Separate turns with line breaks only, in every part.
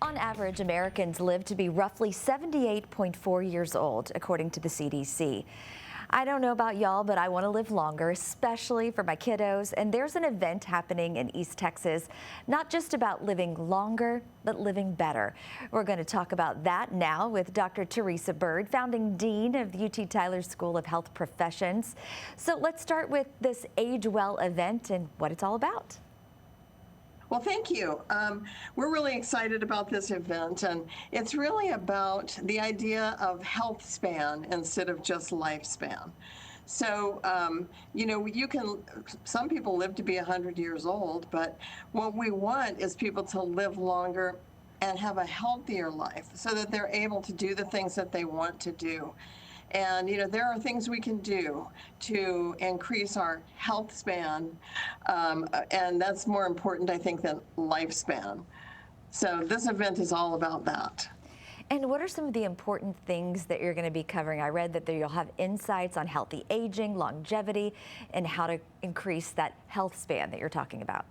On average, Americans live to be roughly 78.4 years old, according to the CDC. I don't know about y'all, but I want to live longer, especially for my kiddos. And there's an event happening in East Texas, not just about living longer, but living better. We're going to talk about that now with Dr. Teresa Bird, founding dean of the UT Tyler School of Health Professions. So let's start with this Age Well event and what it's all about.
Well, thank you. We're really excited about this event, and it's really about the idea of health span instead of just lifespan. So, some people live to be 100 years old, but what we want is people to live longer and have a healthier life so that they're able to do the things that they want to do. And, there are things we can do to increase our health span, and that's more important, I think, than lifespan. So this event is all about that.
And what are some of the important things that you're going to be covering? I read that you'll have insights on healthy aging, longevity, and how to increase that health span that you're talking about.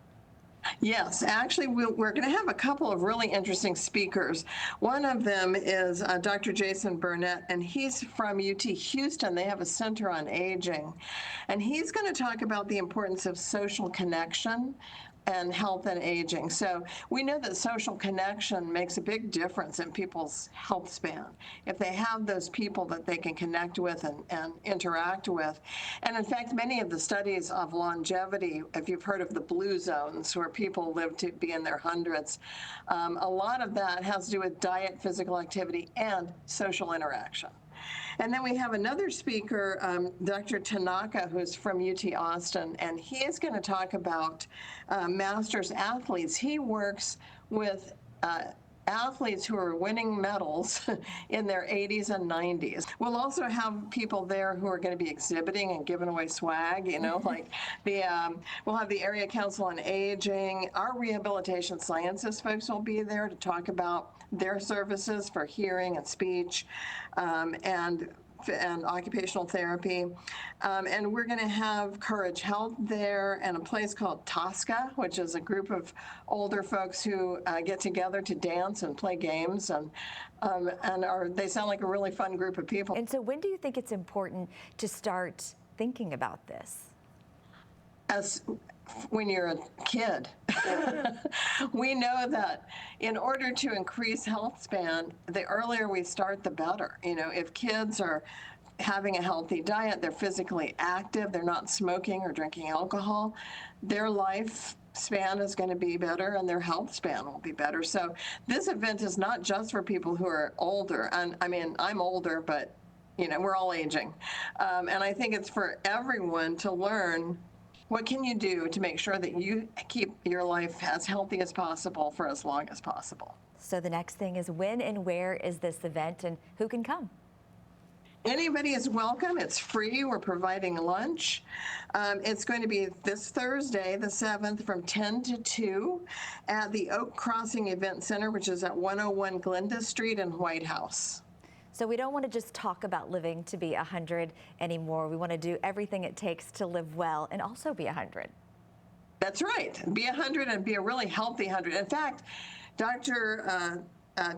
Yes, actually, we're going to have a couple of really interesting speakers. One of them is Dr. Jason Burnett, and he's from UT Houston. They have a center on aging, and he's going to talk about the importance of social connection and health and aging. So we know that social connection makes a big difference in people's health span if they have those people that they can connect with and interact with. And in fact, many of the studies of longevity, if you've heard of the blue zones where people live to be in their hundreds, a lot of that has to do with diet, physical activity, and social interaction. And then we have another speaker, Dr. Tanaka, who's from UT Austin, and he is going to talk about masters athletes. He works with athletes who are winning medals in their 80s and 90s. We'll also have people there who are going to be exhibiting and giving away swag, like we'll have the Area Council on Aging. Our rehabilitation sciences folks will be there to talk about their services for hearing and speech and occupational therapy. And we're going to have Courage Health there and a place called Tosca, which is a group of older folks who get together to dance and play games. And they sound like a really fun group of people.
And so when do you think it's important to start thinking about this?
When you're a kid. We know that in order to increase health span, the earlier we start, the better. If kids are having a healthy diet, they're physically active, they're not smoking or drinking alcohol, their life span is going to be better and their health span will be better. So this event is not just for people who are older. And I mean, I'm older, but we're all aging. And I think it's for everyone to learn what can you do to make sure that you keep your life as healthy as possible for as long as possible.
So the next thing is when and where is this event and who can come?
Anybody is welcome. It's free. We're providing lunch. It's going to be this Thursday, the 7th, from 10 to 2 at the Oak Crossing Event Center, which is at 101 Glenda Street in White House.
So we don't want to just talk about living to be 100 anymore. We want to do everything it takes to live well and also be 100.
That's right. Be 100 and be a really healthy 100. In fact, Dr.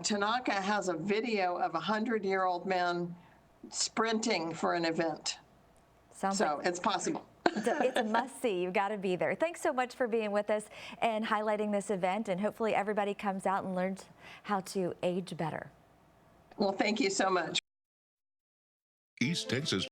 Tanaka has a video of a 100-year-old man sprinting for an event. So it's possible.
It's a must-see. You've got to be there. Thanks so much for being with us and highlighting this event. And hopefully everybody comes out and learns how to age better.
Well, thank you so much.
East Texas.